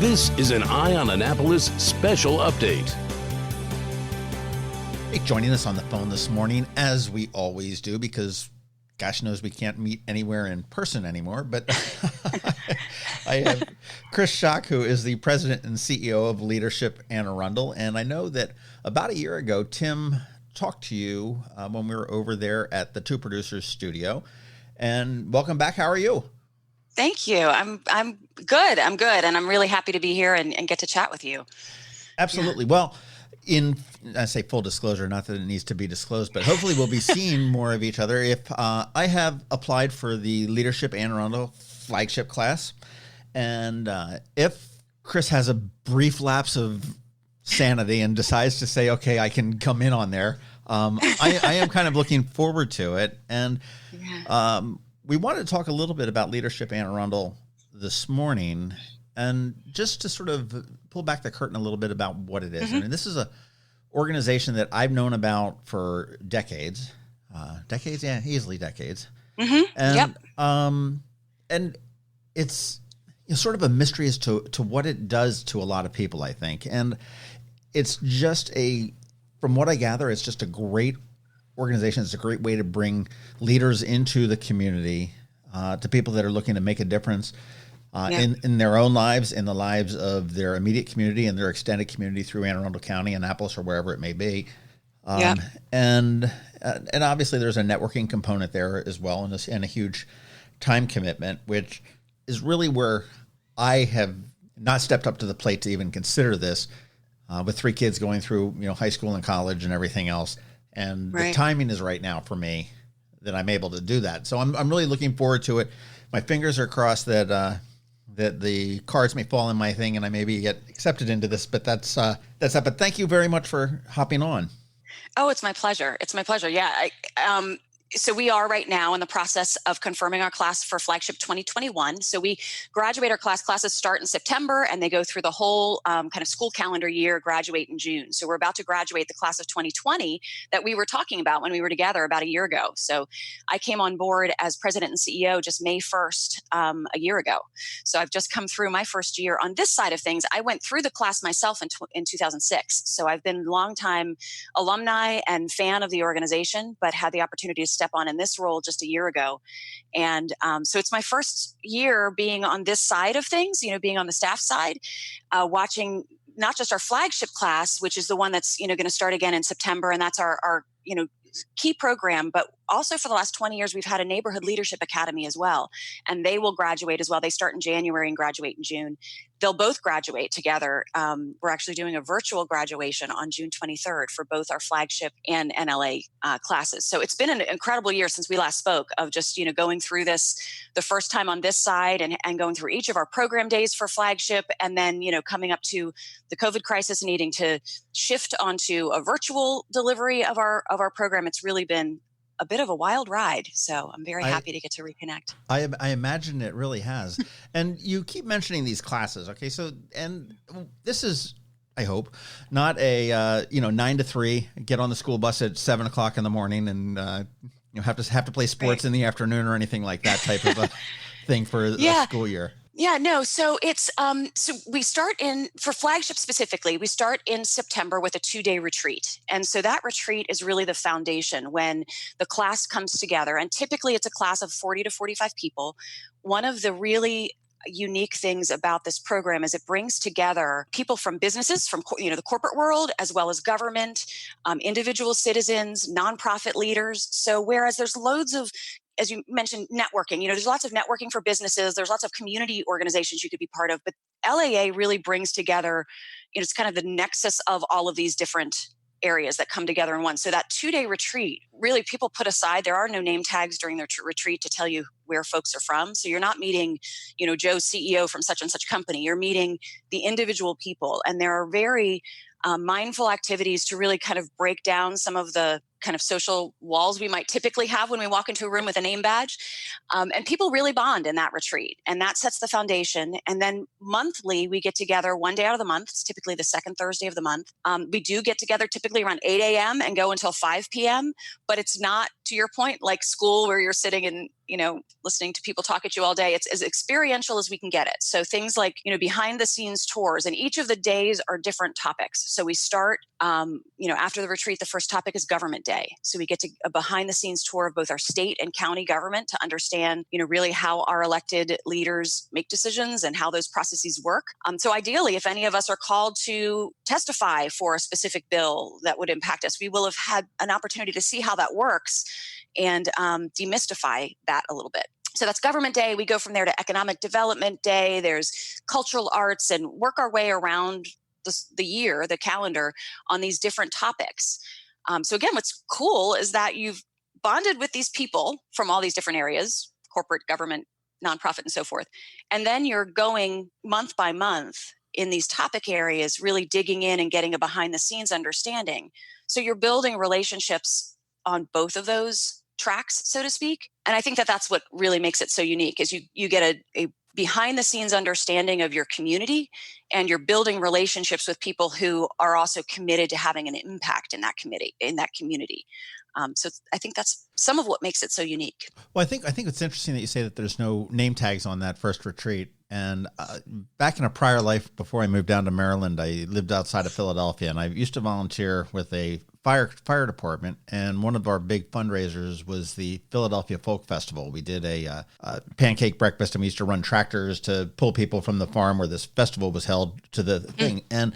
This is an Eye on Annapolis special update. Hey, joining us on the phone this morning, as we always do, because gosh knows we can't meet anywhere in person anymore, but I have Kris Shock, who is the president and CEO of Leadership Anne Arundel. And I know that about a year ago, Tim talked to you when we were over there at the Two Producers studio. And welcome back. How are you? Thank you. I'm good. I'm good. And I'm really happy to be here and get to chat with you. Absolutely. Yeah. Well, I say full disclosure, not that it needs to be disclosed, but hopefully we'll be seeing more of each other. If I have applied for the Leadership Anne Arundel Flagship class, and if Kris has a brief lapse of sanity and decides to say, okay, I can come in on there, I am kind of looking forward to it. And we wanted to talk a little bit about Leadership Anne Arundel this morning, and just to sort of pull back the curtain a little bit about what it is. I mean, this is an organization that I've known about for decades. Yeah, easily decades. And and it's sort of a mystery as to what it does to a lot of people, I think. And it's just from what I gather, it's just a great organization. It's a great way to bring leaders into the community, to people that are looking to make a difference in their own lives, in the lives of their immediate community and their extended community through Anne Arundel County, Annapolis, or wherever it may be. And obviously there's a networking component there as well, and a huge time commitment, which is really where I have not stepped up to the plate to even consider this, with 3 kids going through, high school and college and everything else. And the timing is right now for me that I'm able to do that. So I'm really looking forward to it. My fingers are crossed that the cards may fall in my thing and I maybe get accepted into this, but that's that. But thank you very much for hopping on. Oh, it's my pleasure. It's my pleasure. Yeah. So we are right now in the process of confirming our class for Flagship 2021. So we graduate our classes start in September, and they go through the whole kind of school calendar year, graduate in June. So we're about to graduate the class of 2020 that we were talking about when we were together about a year ago. So I came on board as president and CEO just May 1st, a year ago. So I've just come through my first year on this side of things. I went through the class myself in 2006. So I've been longtime alumni and fan of the organization, but had the opportunity to step on in this role just a year ago. And so it's my first year being on this side of things, being on the staff side, watching not just our flagship class, which is the one that's, going to start again in September. And that's our key program, but also for the last 20 years, we've had a neighborhood leadership academy as well. And they will graduate as well. They start in January and graduate in June. They'll both graduate together. We're actually doing a virtual graduation on June 23rd for both our flagship and NLA classes. So it's been an incredible year since we last spoke of just, going through this the first time on this side and going through each of our program days for flagship. And then, coming up to the COVID crisis, needing to shift onto a virtual delivery of our program. It's really been a bit of a wild ride. So I'm very happy to get to reconnect. I imagine it really has. And you keep mentioning these classes. Okay. So, and this is, I hope, not a, 9 to 3, get on the school bus at 7 o'clock in the morning and, have to play sports in the afternoon or anything like that type of a thing for a school year. Yeah, no. So it's so we start for Flagship specifically, we start in September with a 2-day retreat. And so that retreat is really the foundation when the class comes together. And typically it's a class of 40 to 45 people. One of the really unique things about this program is it brings together people from businesses, from the corporate world, as well as government, individual citizens, nonprofit leaders. So whereas there's loads of, as you mentioned, networking, there's lots of networking for businesses. There's lots of community organizations you could be part of, but LAA really brings together, it's kind of the nexus of all of these different areas that come together in one. So that 2-day retreat, really people put aside, there are no name tags during their retreat to tell you where folks are from. So you're not meeting, Joe, CEO from such and such company. You're meeting the individual people. And there are very mindful activities to really kind of break down some of the kind of social walls we might typically have when we walk into a room with a name badge. And people really bond in that retreat, and that sets the foundation. And then monthly, we get together one day out of the month. It's typically the second Thursday of the month. We do get together typically around 8 a.m. and go until 5 p.m. But it's not, to your point, like school where you're sitting and, listening to people talk at you all day. It's as experiential as we can get it. So things like, behind the scenes tours, and each of the days are different topics. So we start, after the retreat, the first topic is Government Day. So we get to a behind the scenes tour of both our state and county government to understand, really how our elected leaders make decisions and how those processes work. So ideally, if any of us are called to testify for a specific bill that would impact us, we will have had an opportunity to see how that works and demystify that a little bit. So that's Government Day. We go from there to Economic Development Day. There's cultural arts, and work our way around the year, the calendar, on these different topics. So again, what's cool is that you've bonded with these people from all these different areas, corporate, government, nonprofit, and so forth. And then you're going month by month in these topic areas, really digging in and getting a behind the scenes understanding. So you're building relationships on both of those tracks, so to speak. And I think that that's what really makes it so unique, is you get a behind the scenes understanding of your community, and you're building relationships with people who are also committed to having an impact in that community. So I think that's some of what makes it so unique. Well, I think it's interesting that you say that there's no name tags on that first retreat. And back in a prior life, before I moved down to Maryland, I lived outside of Philadelphia, and I used to volunteer with a fire department. And one of our big fundraisers was the Philadelphia Folk Festival. We did a pancake breakfast, and we used to run tractors to pull people from the farm where this festival was held to the thing. And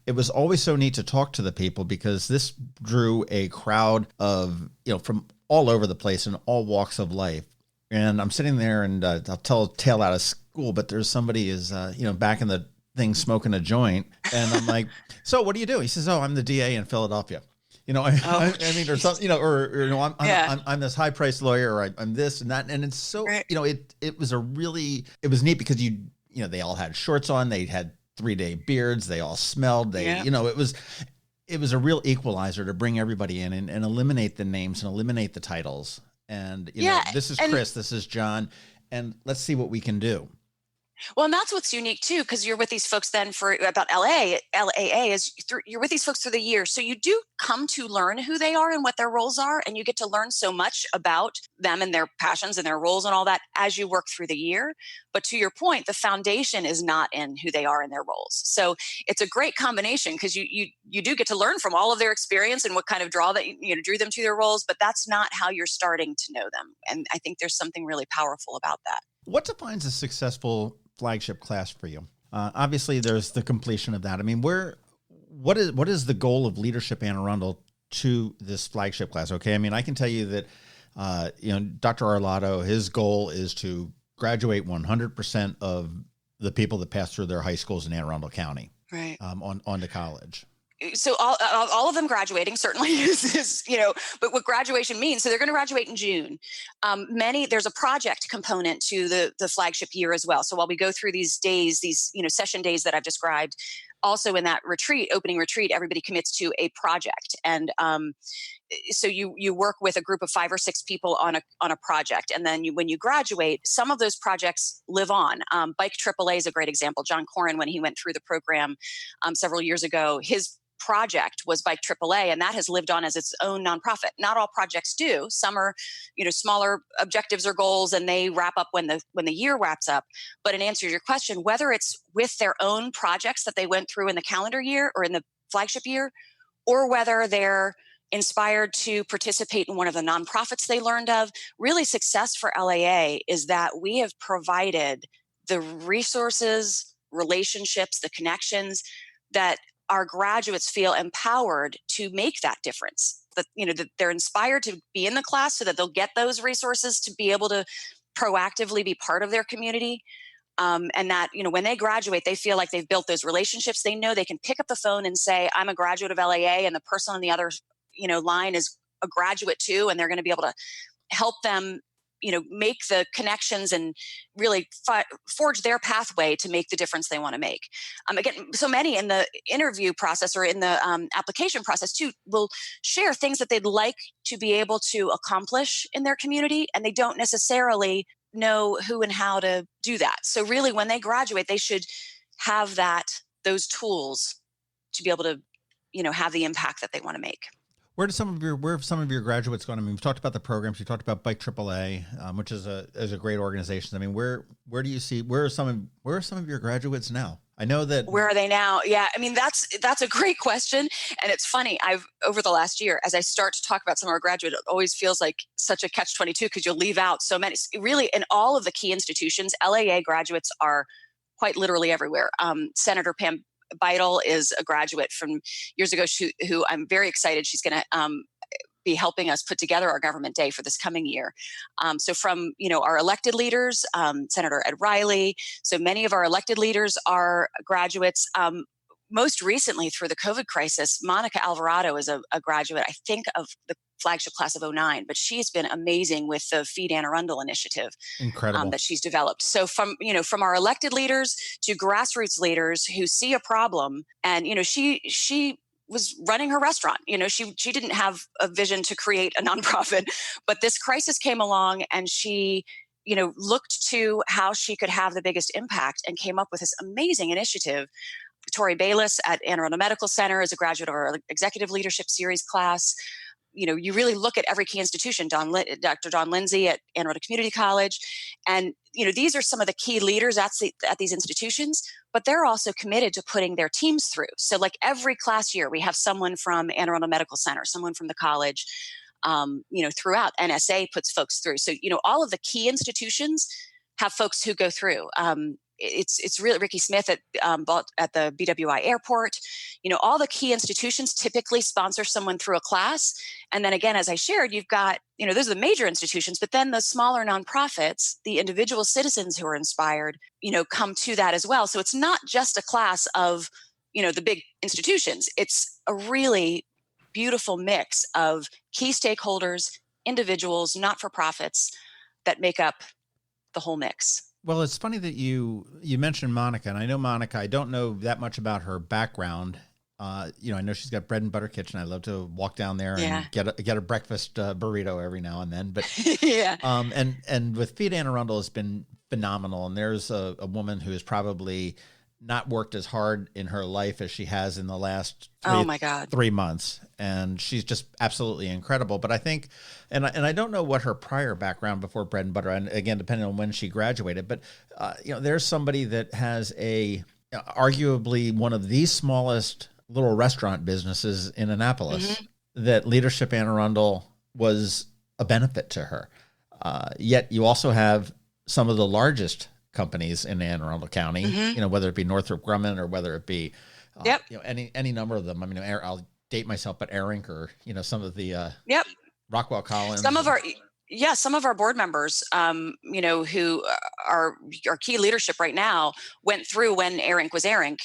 it was always so neat to talk to the people, because this drew a crowd of, from all over the place and all walks of life. And I'm sitting there, and I'll tell a tale out of school, but there's somebody is, back in the thing smoking a joint. And I'm like, so what do you do? He says, oh, I'm the DA in Philadelphia. I mean, or something, I'm this high priced lawyer, or I'm this and that. And it's so, right. It was neat because they all had shorts on, they had 3-day beards, they all smelled, it was a real equalizer to bring everybody in and eliminate the names and eliminate the titles. And, this is Kris, this is John, and let's see what we can do. Well, and that's what's unique too, because you're with these folks then about LAA is you're with these folks through the year. So you do come to learn who they are and what their roles are. And you get to learn so much about them and their passions and their roles and all that as you work through the year. But to your point, the foundation is not in who they are and their roles. So it's a great combination, because you do get to learn from all of their experience and what kind of drew them to their roles. But that's not how you're starting to know them. And I think there's something really powerful about that. What defines a successful flagship class for you? Obviously, there's the completion of that. I mean, what is the goal of Leadership Anne Arundel to this flagship class? Okay, I mean, I can tell you that Dr. Arlotto, his goal is to graduate 100% of the people that pass through their high schools in Anne Arundel County, right, on to college. So all of them graduating certainly is but what graduation means, so they're going to graduate in June. There's a project component to the flagship year as well. So while we go through these days, these, session days that I've described, also in that opening retreat, everybody commits to a project. And so you work with a group of 5 or 6 people on a project. And then when you graduate, some of those projects live on. Bike AAA is a great example. John Corrin, when he went through the program several years ago, his project was Bike AAA, and that has lived on as its own nonprofit. Not all projects do. Some are, smaller objectives or goals, and they wrap up when the year wraps up. But in answer to your question, whether it's with their own projects that they went through in the calendar year or in the flagship year, or whether they're inspired to participate in one of the nonprofits they learned of, really success for LAA is that we have provided the resources, relationships, the connections that our graduates feel empowered to make that difference. That they're inspired to be in the class so that they'll get those resources to be able to proactively be part of their community. And that, when they graduate, they feel like they've built those relationships. They know they can pick up the phone and say, I'm a graduate of LAA, and the person on the other, line is a graduate too, and they're going to be able to help them make the connections and really forge their pathway to make the difference they want to make. Again, so many in the interview process or in the application process too will share things that they'd like to be able to accomplish in their community, and they don't necessarily know who and how to do that. So really, when they graduate, they should have those tools to be able to, have the impact that they want to make. Where have some of your graduates gone? I mean, we've talked about the programs. You talked about Bike AAA, which is a great organization. I mean, where do you see where are some of your graduates now? I know that. Where are they now? Yeah, I mean, that's a great question, and it's funny. I've over the last year, as I start to talk about some of our graduates, it always feels like such a catch-22 because you'll leave out so many. Really, in all of the key institutions, LAA graduates are quite literally everywhere. Senator Pam Beidel is a graduate from years ago who I'm very excited. She's going to be helping us put together our government day for this coming year. So from, our elected leaders, Senator Ed Riley. So many of our elected leaders are graduates. Most recently through the COVID crisis, Monica Alvarado is a graduate, I think, of the Flagship class of 2009, but she's been amazing with the Feed Anne Arundel initiative. Incredible. That she's developed. So from our elected leaders to grassroots leaders who see a problem, and she was running her restaurant. She didn't have a vision to create a nonprofit, but this crisis came along and she looked to how she could have the biggest impact and came up with this amazing initiative. Tori Bayless at Anne Arundel Medical Center is a graduate of our Executive Leadership Series class. You really look at every key institution, Dr. Don Lindsay at Anne Arundel Community College. And, these are some of the key leaders at these institutions, but they're also committed to putting their teams through. So like every class year, we have someone from Anne Arundel Medical Center, someone from the college, throughout. NSA puts folks through. So, all of the key institutions have folks who go through. It's really Ricky Smith at the BWI airport. All the key institutions typically sponsor someone through a class. And then again, as I shared, you've got, those are the major institutions, but then the smaller nonprofits, the individual citizens who are inspired, come to that as well. So it's not just a class of, the big institutions. It's a really beautiful mix of key stakeholders, individuals, not-for-profits that make up the whole mix. Well, it's funny that you mentioned Monica, and I know Monica. I don't know that much about her background. I know she's got bread and butter kitchen. I love to walk down there and get a breakfast burrito every now and then. But yeah, and with Feed Anne Arundel has been phenomenal. And there's a woman who has probably not worked as hard in her life as she has in the last 3 months. And she's just absolutely incredible. But I think, and I don't know what her prior background before bread and butter, and again, depending on when she graduated, but there's somebody that has arguably one of the smallest little restaurant businesses in Annapolis, that Leadership Anne Arundel was a benefit to her. Yet you also have some of the largest companies in Anne Arundel County, whether it be Northrop Grumman or whether it be, any number of them. I mean, I'll date myself, but Air or, some of the, Rockwell Collins. Some of our board members, who are key leadership right now went through when Air was Air, and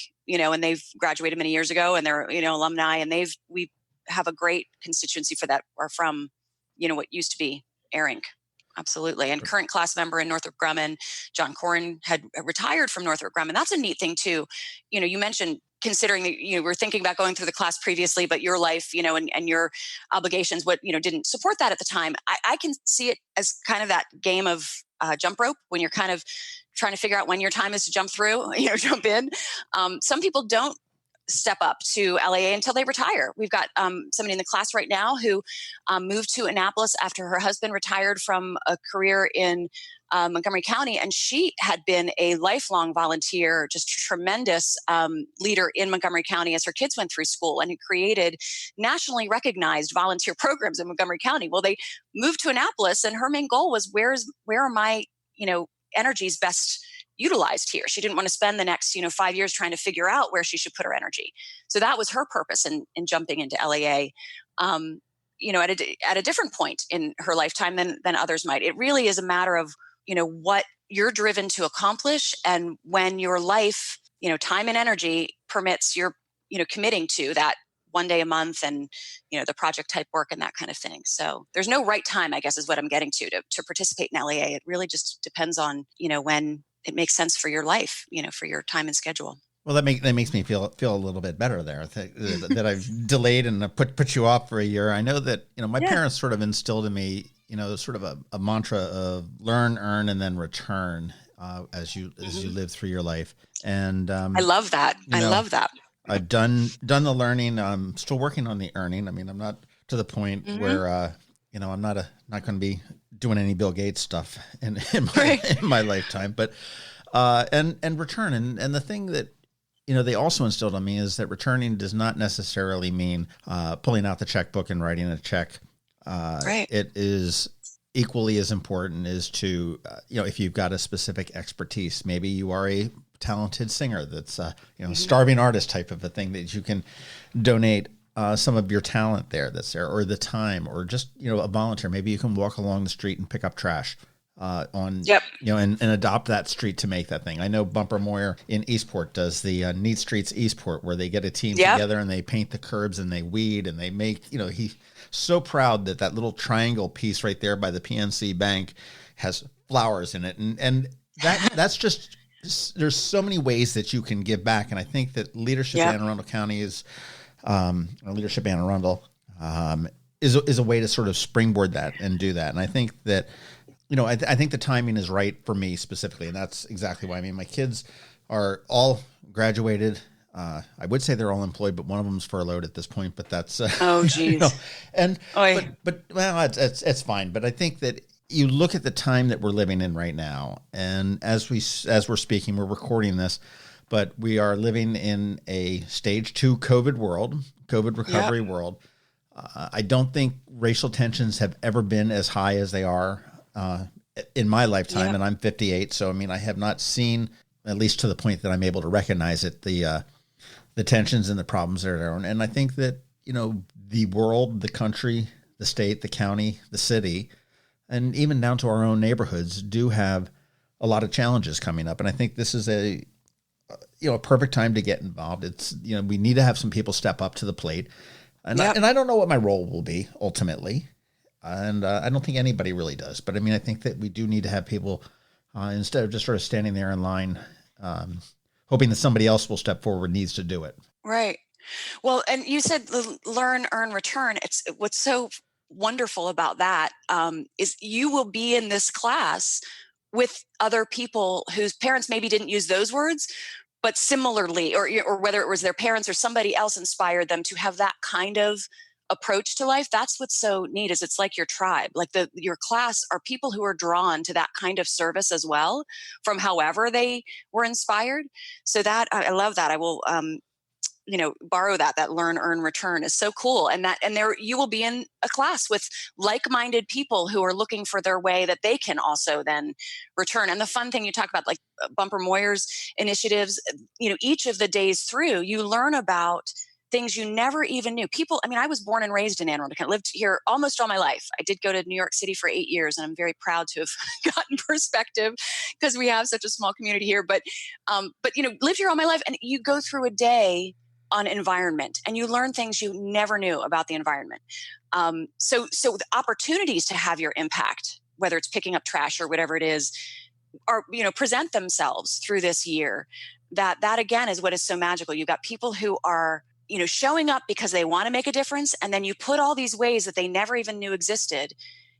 they've graduated many years ago and they're, alumni, and we have a great constituency for that, or from, what used to be Air. Absolutely. And current class member in Northrop Grumman, John Corrin, had retired from Northrop Grumman. That's a neat thing too. You mentioned considering that you were thinking about going through the class previously, but your life, and your obligations, didn't support that at the time. I can see it as kind of that game of jump rope, when you're kind of trying to figure out when your time is to jump through, jump in. Some people don't step up to LAA until they retire. We've got somebody in the class right now who moved to Annapolis after her husband retired from a career in Montgomery County, and she had been a lifelong volunteer, just tremendous leader in Montgomery County as her kids went through school, and who created nationally recognized volunteer programs in Montgomery County. Well, they moved to Annapolis, and her main goal was where are my energies best utilized here. She didn't want to spend the next 5 years trying to figure out where she should put her energy. So that was her purpose in jumping into LAA. At a different point in her lifetime than others might. It really is a matter of what you're driven to accomplish, and when your life, time and energy permits, you're committing to that one day a month and, the project type work and that kind of thing. So there's no right time, I guess, is what I'm getting to participate in LEA. It really just depends on, when it makes sense for your life, for your time and schedule. Well, that makes me feel a little bit better there that I've delayed and put you off for a year. I know that, my parents sort of instilled in me, sort of a mantra of learn, earn, and then return as you live through your life. And I love that. I love that. I've done the learning. I'm still working on the earning. I mean, I'm not to the point where I'm not going to be doing any Bill Gates stuff in my lifetime, but and return. And the thing that they also instilled on me is that returning does not necessarily mean pulling out the checkbook and writing a check. Right. It is equally as important as to, if you've got a specific expertise. Maybe you are a talented singer that's, starving artist type of a thing that you can donate some of your talent that's there, or the time, or just, a volunteer. Maybe you can walk along the street and pick up trash. And adopt that street to make that thing. I know Bumper Moyer in Eastport does the Neat Streets Eastport, where they get a team together and they paint the curbs and they weed and they make, he's so proud that little triangle piece right there by the PNC Bank has flowers in it. And that's just, there's so many ways that you can give back. And I think that Leadership Anne Arundel County is, Leadership Anne Arundel is a way to sort of springboard that and do that. And I think that, I think the timing is right for me specifically, and that's exactly why. I mean, my kids are all graduated. I would say they're all employed, but one of them's furloughed at this point. But that's oh, geez. But it's fine. But I think that you look at the time that we're living in right now, and as we're speaking, we're recording this, but we are living in a stage 2 COVID recovery world. I don't think racial tensions have ever been as high as they are in my lifetime, and I'm 58. So, I mean, I have not seen, at least to the point that I'm able to recognize it, the tensions and the problems that are there. And I think that, the world, the country, the state, the county, the city, and even down to our own neighborhoods do have a lot of challenges coming up. And I think this is a perfect time to get involved. It's, we need to have some people step up to the plate. And I don't know what my role will be ultimately. And I don't think anybody really does. But I mean, I think that we do need to have people, instead of just sort of standing there in line, hoping that somebody else will step forward, needs to do it. Right. Well, and you said learn, earn, return. It's what's so wonderful about that is you will be in this class with other people whose parents maybe didn't use those words, but similarly, or whether it was their parents or somebody else inspired them to have that kind of approach to life. That's what's so neat, is it's like your tribe, like your class are people who are drawn to that kind of service as well, from however they were inspired. So that I love that. I will borrow that learn, earn, return is so cool. And there you will be in a class with like-minded people who are looking for their way that they can also then return. And the fun thing you talk about, like Bumper Moyer's initiatives, each of the days through, you learn about things you never even knew. People, I mean, I was born and raised in Anne Arundel. I lived here almost all my life. I did go to New York City for 8 years, and I'm very proud to have gotten perspective because we have such a small community here. But lived here all my life, and you go through a day on environment and you learn things you never knew about the environment. So the opportunities to have your impact, whether it's picking up trash or whatever it is, are, present themselves through this year. That again is what is so magical. You've got people who are, showing up because they want to make a difference. And then you put all these ways that they never even knew existed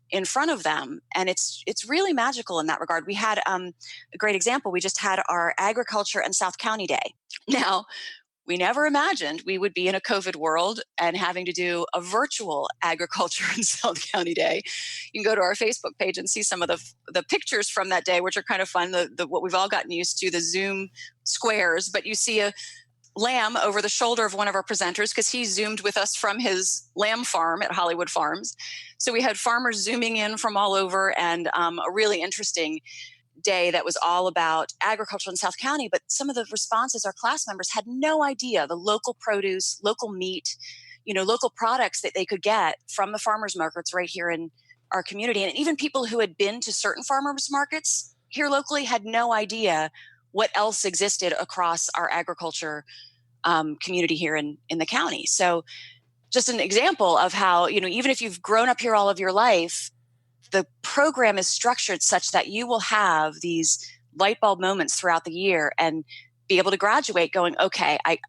in front of them. And it's really magical in that regard. We had a great example. We just had our Agriculture and South County Day. Now, we never imagined we would be in a COVID world and having to do a virtual Agriculture and South County Day. You can go to our Facebook page and see some of the pictures from that day, which are kind of fun. The what we've all gotten used to, the Zoom squares, but you see a lamb over the shoulder of one of our presenters because he Zoomed with us from his lamb farm at Hollywood Farms. So we had farmers Zooming in from all over, and a really interesting day that was all about agriculture in South County. But some of the responses, our class members had no idea the local produce, local meat, local products that they could get from the farmers markets right here in our community. And even people who had been to certain farmers markets here locally had no idea what else existed across our agriculture community here in the county. So just an example of how, even if you've grown up here all of your life, the program is structured such that you will have these light bulb moments throughout the year and be able to graduate going, okay, I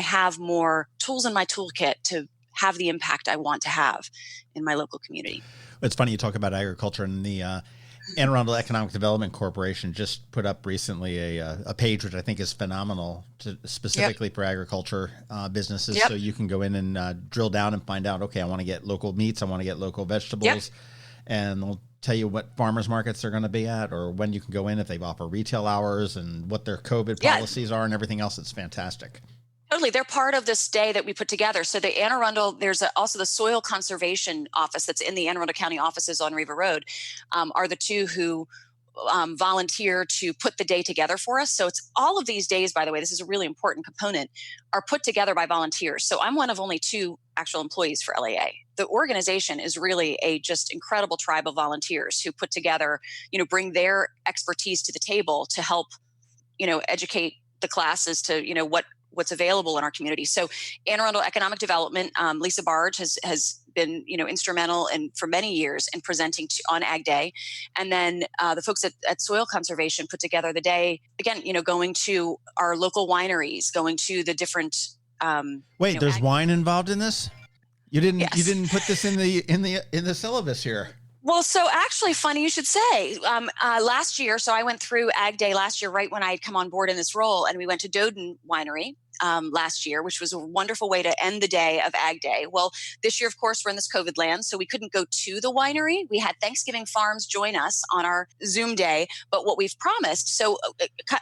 have more tools in my toolkit to have the impact I want to have in my local community. It's funny you talk about agriculture, and the Anne Arundel Economic Development Corporation just put up recently a page which I think is phenomenal specifically for agriculture businesses. So you can go in and drill down and find out, okay, I want to get local meats, I want to get local vegetables, and they'll tell you what farmers markets they're going to be at, or when you can go in if they offer retail hours, and what their COVID policies are, and everything else. It's fantastic. Totally. They're part of this day that we put together. So the Anne Arundel, there's also the Soil Conservation Office that's in the Anne Arundel County offices on Riva Road, are the two who volunteer to put the day together for us. So it's all of these days, by the way, this is a really important component, are put together by volunteers. So I'm one of only 2 actual employees for LAA. The organization is really a just incredible tribe of volunteers who put together, bring their expertise to the table to help, educate the class as to, what's available in our community. So Anne Arundel Economic Development, Lisa Barge has been, instrumental for many years in presenting on Ag Day. And then the folks at Soil Conservation put together the day, again, going to our local wineries, going to the different. Wait, there's wine involved in this? You didn't Yes. You didn't put this in the syllabus here. Well, so actually, funny you should say. Last year, so I went through Ag Day last year, right when I had come on board in this role, and we went to Doden Winery last year, which was a wonderful way to end the day of Ag Day. Well, this year, of course, we're in this COVID land, so we couldn't go to the winery. We had Thanksgiving Farms join us on our Zoom day, but what we've promised, so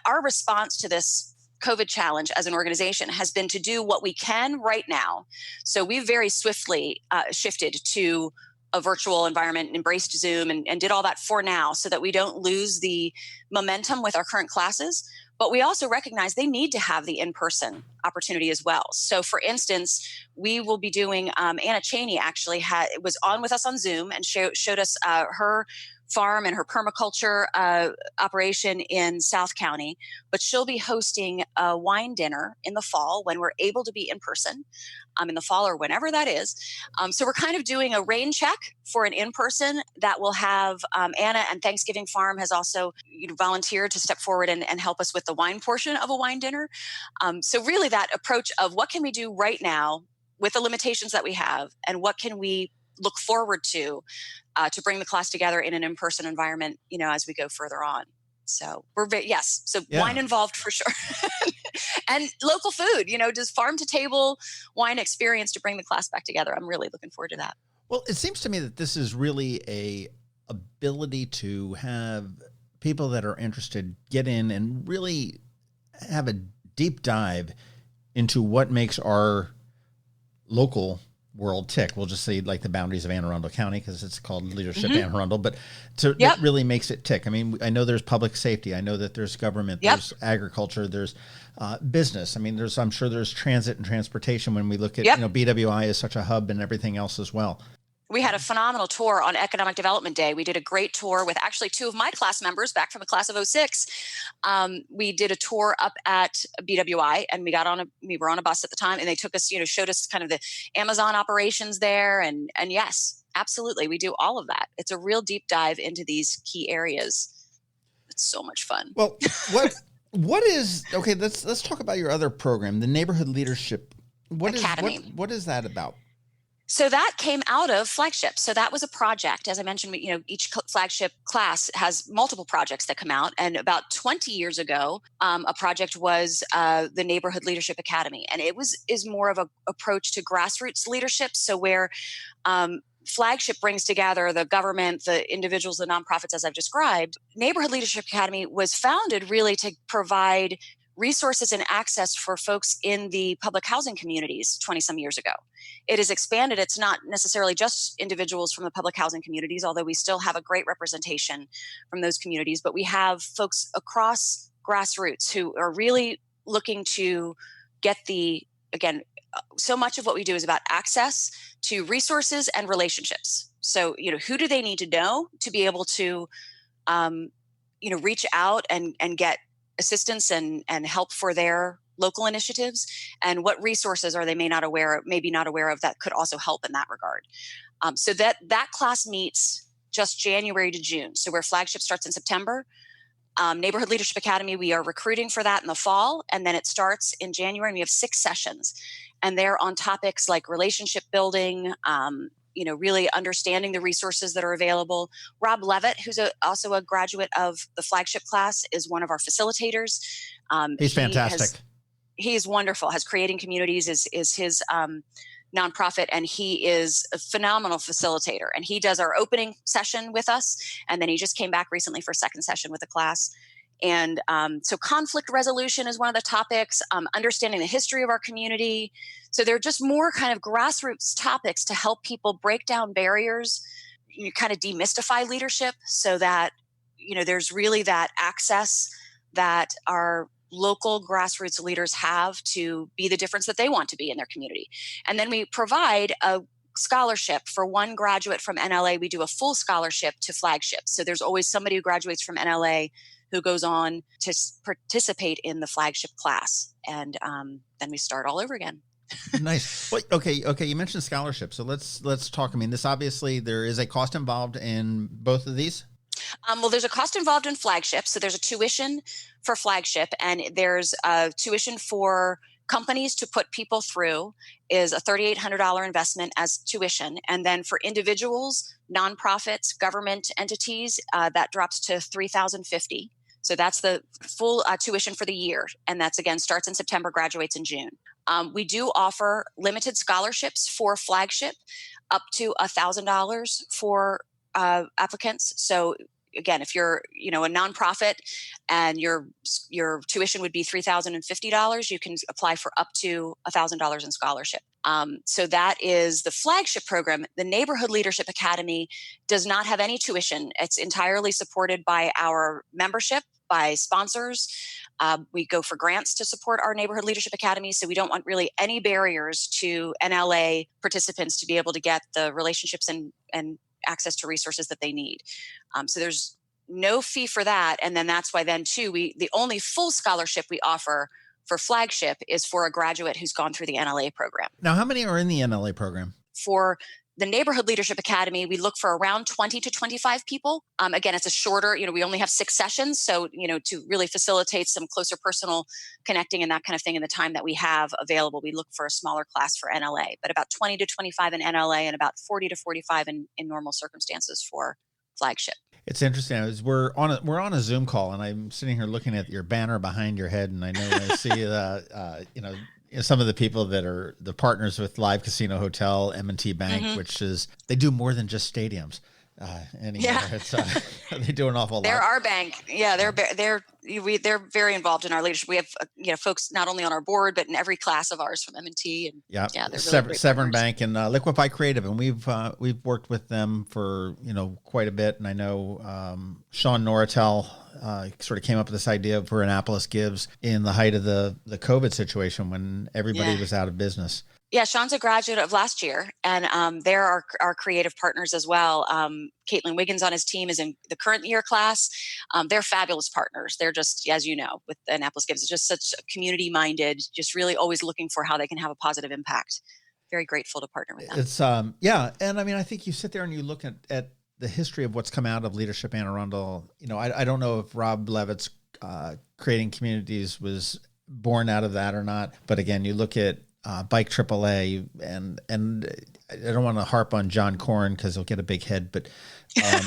our response to this COVID challenge as an organization has been to do what we can right now. So we very swiftly shifted to a virtual environment, embraced Zoom, and did all that for now so that we don't lose the momentum with our current classes. But we also recognize they need to have the in-person opportunity as well. So for instance, we will be doing, Anna Cheney actually was on with us on Zoom and showed us her farm and her permaculture operation in South County, but she'll be hosting a wine dinner in the fall when we're able to be in person, in the fall or whenever that is. So we're kind of doing a rain check for an in-person that will have Anna, and Thanksgiving Farm has also volunteered to step forward and help us with the wine portion of a wine dinner. So really that approach of what can we do right now with the limitations that we have, and what can we look forward to bring the class together in an in-person environment, as we go further on. So wine involved for sure. And local food, just farm to table wine experience to bring the class back together. I'm really looking forward to that. Well, it seems to me that this is really a ability to have people that are interested get in and really have a deep dive into what makes our local world tick. We'll just say like the boundaries of Anne Arundel County, because it's called Leadership Anne Arundel, but it really makes it tick. I mean, I know there's public safety. I know that there's government, there's agriculture, there's business. I mean, I'm sure there's transit and transportation when we look at, BWI is such a hub and everything else as well. We had a phenomenal tour on Economic Development Day. We did a great tour with actually 2 of my class members back from the class of 06. We did a tour up at BWI, and we were on a bus at the time, and they took us, showed us kind of the Amazon operations there. And yes, absolutely. We do all of that. It's a real deep dive into these key areas. It's so much fun. Well, what is, okay, let's talk about your other program, the Neighborhood Leadership Academy. What is that about? So that came out of Flagship. So that was a project. As I mentioned, each Flagship class has multiple projects that come out. And about 20 years ago, a project was the Neighborhood Leadership Academy. And it is more of an approach to grassroots leadership. So where Flagship brings together the government, the individuals, the nonprofits, as I've described. Neighborhood Leadership Academy was founded really to provide resources and access for folks in the public housing communities 20 some years ago. It has expanded. It's not necessarily just individuals from the public housing communities, although we still have a great representation from those communities, but we have folks across grassroots who are really looking to get so much of what we do is about access to resources and relationships. So, who do they need to know to be able to, reach out and get assistance and help for their local initiatives, and what resources are they maybe not aware of that could also help in that regard. So that class meets just January to June. So where Flagship starts in September, Neighborhood Leadership Academy, we are recruiting for that in the fall, and then it starts in January, and we have 6 sessions, and they're on topics like relationship building, really understanding the resources that are available. Rob Levitt, who's also a graduate of the Flagship class, is one of our facilitators. He's fantastic. He's wonderful. Has Creating Communities is his nonprofit, and he is a phenomenal facilitator. And he does our opening session with us, and then he just came back recently for a second session with the class. And so conflict resolution is one of the topics, understanding the history of our community. So they're just more kind of grassroots topics to help people break down barriers, kind of demystify leadership so that, there's really that access that our local grassroots leaders have to be the difference that they want to be in their community. And then we provide a scholarship for one graduate from NLA. We do a full scholarship to Flagship. So there's always somebody who graduates from NLA who goes on to participate in the Flagship class. And then we start all over again. Nice. Well, okay. You mentioned scholarship. So let's talk. I mean, this obviously there is a cost involved in both of these. Well, there's a cost involved in Flagship. So there's a tuition for Flagship, and there's a tuition for companies to put people through is a $3,800 investment as tuition. And then for individuals, nonprofits, government entities, that drops to $3,050. So that's the full tuition for the year. And that's, again, starts in September, graduates in June. We do offer limited scholarships for Flagship up to $1,000 for applicants. So again, if you're, a nonprofit and your tuition would be $3,050, you can apply for up to $1,000 in scholarship. So that is the Flagship program. The Neighborhood Leadership Academy does not have any tuition. It's entirely supported by our membership, by sponsors. We go for grants to support our Neighborhood Leadership Academy. So we don't want really any barriers to NLA participants to be able to get the relationships and access to resources that they need. So there's no fee for that. And then that's why then too, the only full scholarship we offer for Flagship is for a graduate who's gone through the NLA program. Now, how many are in the NLA program? For the Neighborhood Leadership Academy, we look for around 20 to 25 people. Again, it's a shorter, we only have 6 sessions. So, to really facilitate some closer personal connecting and that kind of thing in the time that we have available, we look for a smaller class for NLA, but about 20 to 25 in NLA and about 40 to 45 in normal circumstances for Flagship. It's interesting. We're on a Zoom call, and I'm sitting here looking at your banner behind your head, and I know I see some of the people that are the partners with Live Casino Hotel, M&T Bank, which is they do more than just stadiums. Anymore. Yeah. They do an awful lot. They're our bank. Yeah, they're very involved in our leadership. We have folks not only on our board but in every class of ours from M&T and yeah, they're really Severn Bank and Liquify Creative, and we've worked with them for quite a bit. And I know Sean Norritel sort of came up with this idea for Annapolis Gives in the height of the COVID situation when everybody was out of business. Yeah, Sean's a graduate of last year, and they're our creative partners as well. Caitlin Wiggins on his team is in the current year class. They're fabulous partners. They're just, as you know, with Annapolis Gives, it's just such community-minded, just really always looking for how they can have a positive impact. Very grateful to partner with them. It's and I mean, I think you sit there and you look at the history of what's come out of Leadership Anne Arundel. I don't know if Rob Levitt's Creating Communities was born out of that or not, but again, you look at Bike AAA, and I don't want to harp on John Corn because he'll get a big head, but I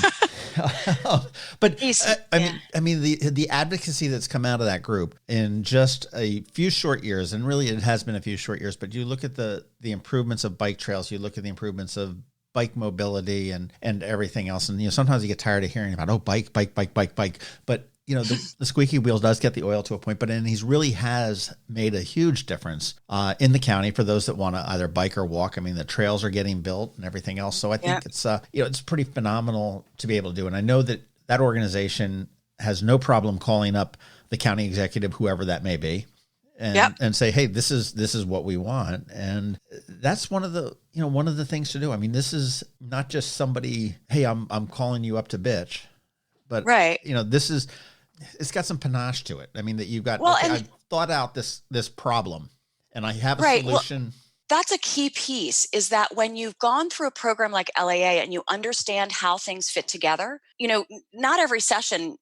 mean the advocacy that's come out of that group in just a few short years, and really it has been a few short years. But you look at the improvements of bike trails, you look at the improvements of bike mobility and everything else, and sometimes you get tired of hearing about bike, but the squeaky wheel does get the oil to a point, but he's really has made a huge difference in the county for those that want to either bike or walk. I mean, the trails are getting built and everything else. So I think it's it's pretty phenomenal to be able to do. And I know that organization has no problem calling up the county executive, whoever that may be, and say, hey, this is what we want. And that's one of the things to do. I mean, this is not just somebody, hey, I'm calling you up to bitch, but this is it's got some panache to it. I mean, that you've got, Well, okay, and I've thought out this problem and I have a right. Well, solution. that's a key piece, is that when you've gone through a program like LAA and you understand how things fit together, not every session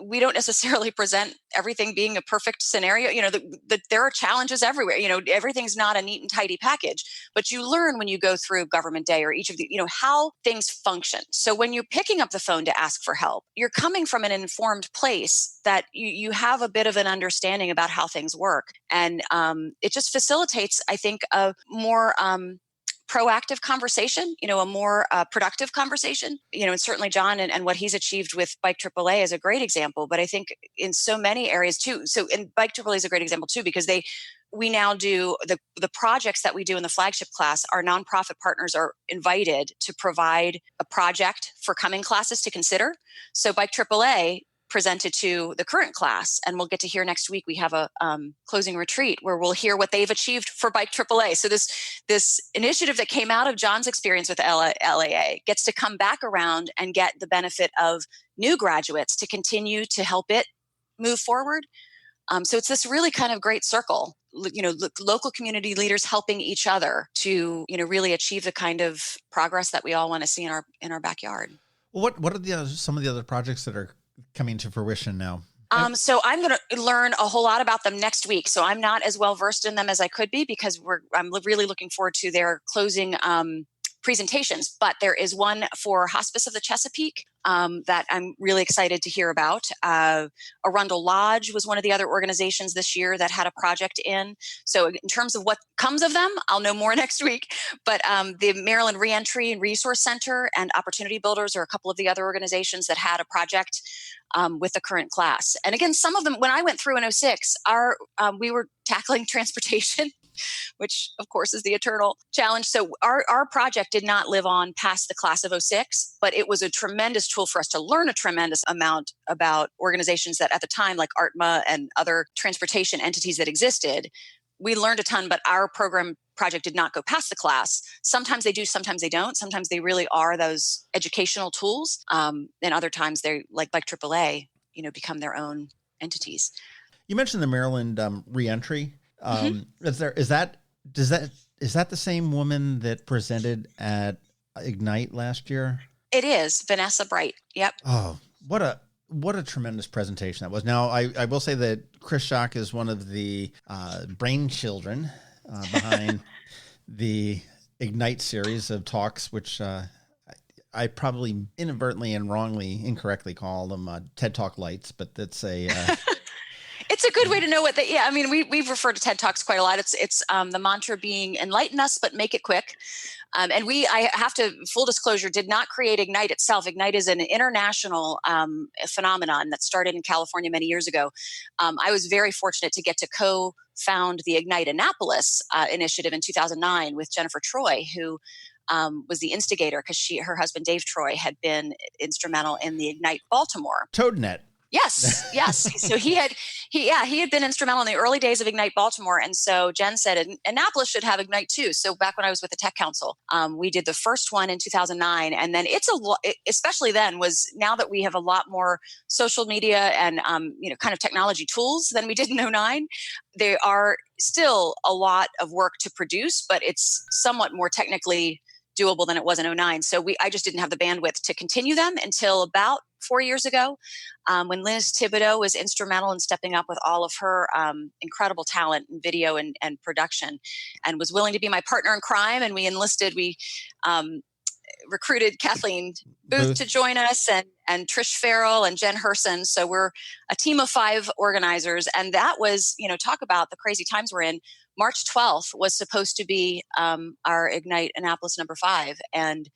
we don't necessarily present everything being a perfect scenario. There are challenges everywhere. Everything's not a neat and tidy package, but you learn when you go through Government Day or each of the, how things function. So when you're picking up the phone to ask for help, you're coming from an informed place that you have a bit of an understanding about how things work. And it just facilitates, I think, a more proactive conversation, a more productive conversation, and certainly John and what he's achieved with Bike AAA is a great example, but I think in so many areas too. So in Bike AAA is a great example too, because we now do the projects that we do in the flagship class. Our nonprofit partners are invited to provide a project for coming classes to consider. So Bike AAA presented to the current class, and we'll get to hear next week. We have a closing retreat where we'll hear what they've achieved for Bike AAA. So this initiative that came out of John's experience with LAA gets to come back around and get the benefit of new graduates to continue to help it move forward. So it's this really kind of great circle, local community leaders helping each other to, really achieve the kind of progress that we all want to see in our backyard. Well, what are some of the other projects that are coming to fruition now? So I'm going to learn a whole lot about them next week. So I'm not as well versed in them as I could be, because I'm really looking forward to their closing presentations. But there is one for Hospice of the Chesapeake that I'm really excited to hear about. Arundel Lodge was one of the other organizations this year that had a project in. So in terms of what comes of them, I'll know more next week. But the Maryland Reentry and Resource Center and Opportunity Builders are a couple of the other organizations that had a project with the current class. And again, some of them, when I went through in 2006, we were tackling transportation, which of course is the eternal challenge. So our project did not live on past the class of 2006, but it was a tremendous tool for us to learn a tremendous amount about organizations that at the time, like ARTMA and other transportation entities that existed. We learned a ton, but our project did not go past the class. Sometimes they do, sometimes they don't. Sometimes they really are those educational tools. And other times they're like AAA, become their own entities. You mentioned the Maryland reentry. Is that the same woman that presented at Ignite last year? It is Vanessa Bright. Yep. Oh, what a tremendous presentation that was. Now, I will say that Kris Shock is one of the brain children behind the Ignite series of talks, which I probably inadvertently and incorrectly call them TED Talk Lights, but that's a... It's a good way to know what they, we've referred to TED Talks quite a lot. It's the mantra being enlighten us, but make it quick. And I have to, full disclosure, did not create Ignite itself. Ignite is an international phenomenon that started in California many years ago. I was very fortunate to get to co-found the Ignite Annapolis initiative in 2009 with Jennifer Troy, who was the instigator because her husband, Dave Troy, had been instrumental in the Ignite Baltimore. ToadNet. Yes. So he had been instrumental in the early days of Ignite Baltimore. And so Jen said, Annapolis should have Ignite too. So back when I was with the Tech Council, we did the first one in 2009. And then especially then was, now that we have a lot more social media and, kind of technology tools than we did in 2009, they are still a lot of work to produce, but it's somewhat more technically doable than it was in 2009. So I just didn't have the bandwidth to continue them until about 4 years ago, when Liz Thibodeau was instrumental in stepping up with all of her incredible talent in video and production, and was willing to be my partner in crime. And we recruited Kathleen Booth to join us, and Trish Farrell and Jen Herson. So we're a team of 5 organizers. And that was, talk about the crazy times we're in. March 12th was supposed to be our Ignite Annapolis number 5. And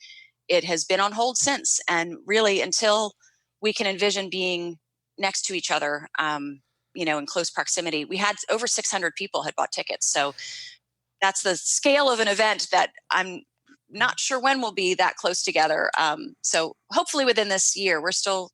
it has been on hold since. And really, until we can envision being next to each other, in close proximity. We had over 600 people had bought tickets. So that's the scale of an event that I'm not sure when we'll be that close together. So hopefully within this year. We're still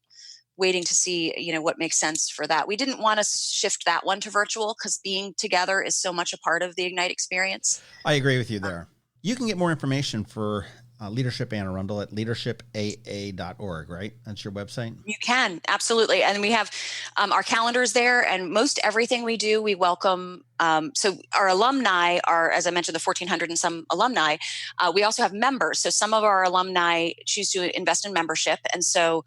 waiting to see, what makes sense for that. We didn't want to shift that one to virtual because being together is so much a part of the Ignite experience. I agree with you there. You can get more information for Leadership Anne Arundel at leadershipaa.org, right? That's your website? You can, absolutely. And we have our calendars there, and most everything we do, we welcome. So our alumni are, as I mentioned, the 1,400 and some alumni. We also have members. So some of our alumni choose to invest in membership. And so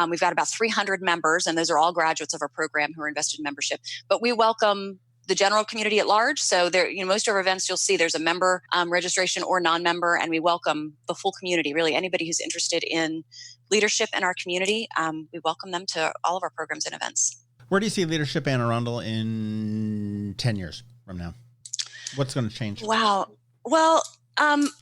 we've got about 300 members, and those are all graduates of our program who are invested in membership. But we welcome the general community at large. So there, most of our events, you'll see there's a member registration or non-member, and we welcome the full community. Really, anybody who's interested in leadership in our community, we welcome them to all of our programs and events. Where do you see Leadership Anne Arundel in 10 years from now? What's going to change? Wow. Well,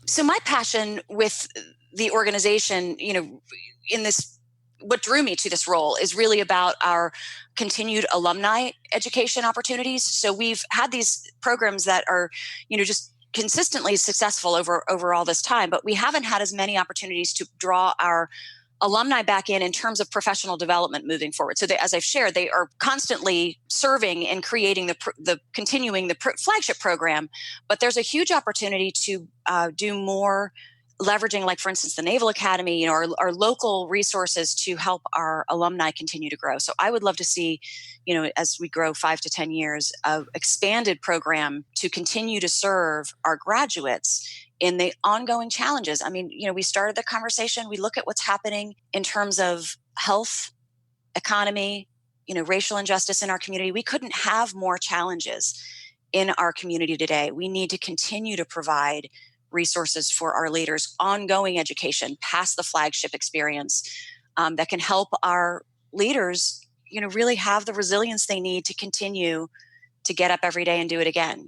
so my passion with the organization, in this, what drew me to this role is really about our continued alumni education opportunities. So we've had these programs that are, just consistently successful over all this time, but we haven't had as many opportunities to draw our alumni back in terms of professional development moving forward. So as I've shared, they are constantly serving and creating continuing the flagship program, but there's a huge opportunity to do more leveraging, like, for instance, the Naval Academy, our local resources to help our alumni continue to grow. So I would love to see, as we grow 5 to 10 years, an expanded program to continue to serve our graduates in the ongoing challenges. I mean, we started the conversation. We look at what's happening in terms of health, economy, racial injustice in our community. We couldn't have more challenges in our community today. We need to continue to provide resources for our leaders, ongoing education past the flagship experience that can help our leaders, really have the resilience they need to continue to get up every day and do it again.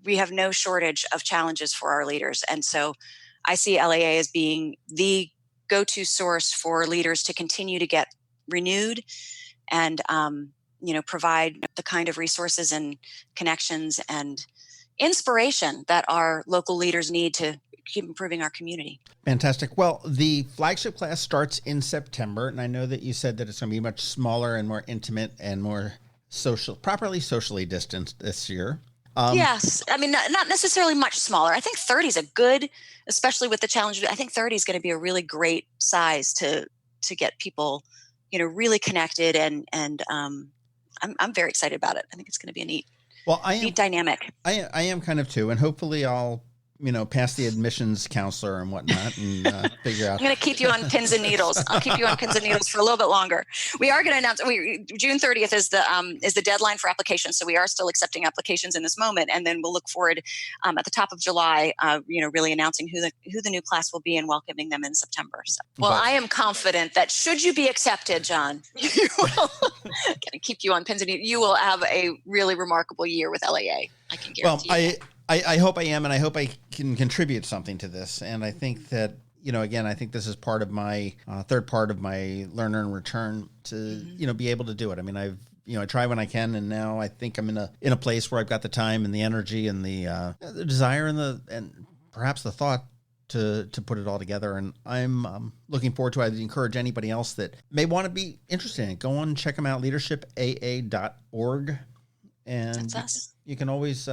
We have no shortage of challenges for our leaders. And so I see LAA as being the go-to source for leaders to continue to get renewed and, provide the kind of resources and connections and inspiration that our local leaders need to keep improving our community. Fantastic. Well, the flagship class starts in September, and I know that you said that it's going to be much smaller and more intimate and more properly socially distanced this year. Yes. I mean, not necessarily much smaller. I think 30 is a good, especially with the challenge. I think 30 is going to be a really great size to get people, really connected. And I'm very excited about it. I think it's going to be a neat dynamic. I am kind of too, and hopefully I'll pass the admissions counselor and whatnot and figure out. I'm going to keep you on pins and needles. I'll keep you on pins and needles for a little bit longer. We are going to announce June 30th is the deadline for applications. So we are still accepting applications in this moment, and then we'll look forward at the top of July, really announcing who the new class will be and welcoming them in September. So, I am confident that should you be accepted, John, you will. Going to keep you on pins and needles. You will have a really remarkable year with LAA. I can guarantee. Well, I hope I am, and I hope I can contribute something to this. And I think that, again, I think this is part of my third part of my learn and return to, be able to do it. I mean, I try when I can, and now I think I'm in a place where I've got the time and the energy and the desire and perhaps the thought to put it all together. And I'm looking forward to it. I'd encourage anybody else that may want to be interested in it. Go on, check them out, leadershipaa.org. And that's us. You can always...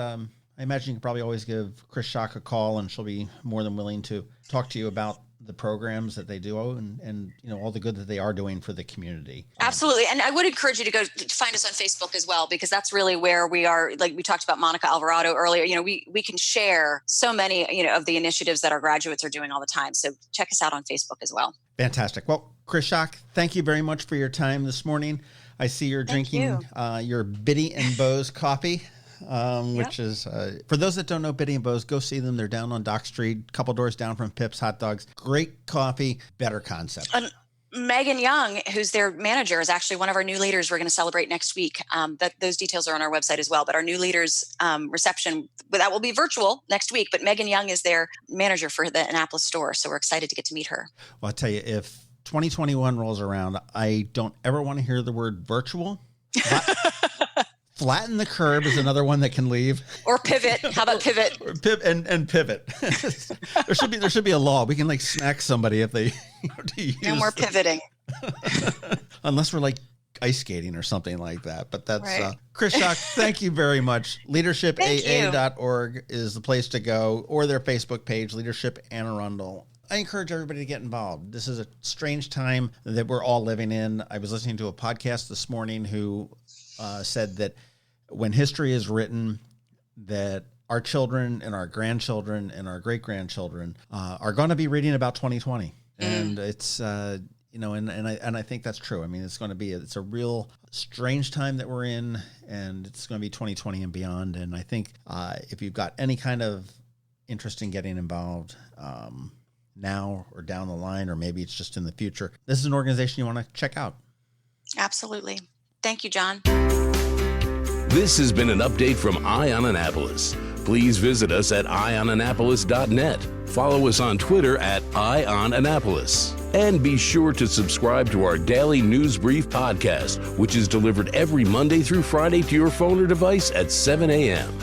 I imagine you can probably always give Kris Shock a call, and she'll be more than willing to talk to you about the programs that they do and all the good that they are doing for the community. Absolutely. And I would encourage you to go find us on Facebook as well, because that's really where we are. Like we talked about Monica Alvarado earlier, we can share so many, of the initiatives that our graduates are doing all the time. So check us out on Facebook as well. Fantastic. Well, Kris Shock, thank you very much for your time this morning. I see you're drinking your Biddy and Bowes coffee. Which is, for those that don't know Biddy and Bowes, go see them. They're down on Dock Street, a couple doors down from Pip's Hot Dogs. Great coffee, better concept. Megan Young, who's their manager, is actually one of our new leaders we're going to celebrate next week. Those details are on our website as well. But our new leaders reception, that will be virtual next week. But Megan Young is their manager for the Annapolis store. So we're excited to get to meet her. Well, I'll tell you, if 2021 rolls around, I don't ever want to hear the word virtual. Flatten the curb is another one that can leave. Or pivot. How about pivot? And pivot. there should be a law. We can smack somebody if they no more pivoting. Unless we're ice skating or something like that. But that's right. Kris Shock, thank you very much. Leadershipaa.org is the place to go, or their Facebook page, Leadership Anne Arundel. I encourage everybody to get involved. This is a strange time that we're all living in. I was listening to a podcast this morning who said that when history is written, that our children and our grandchildren and our great-grandchildren are going to be reading about 2020. And it's, and I think that's true. I mean, it's a real strange time that we're in, and it's going to be 2020 and beyond. And I think if you've got any kind of interest in getting involved now or down the line, or maybe it's just in the future, this is an organization you want to check out. Absolutely. Thank you, John. This has been an update from Eye on Annapolis. Please visit us at eyeonannapolis.net. Follow us on Twitter at Eye on Annapolis. And be sure to subscribe to our daily news brief podcast, which is delivered every Monday through Friday to your phone or device at 7 a.m.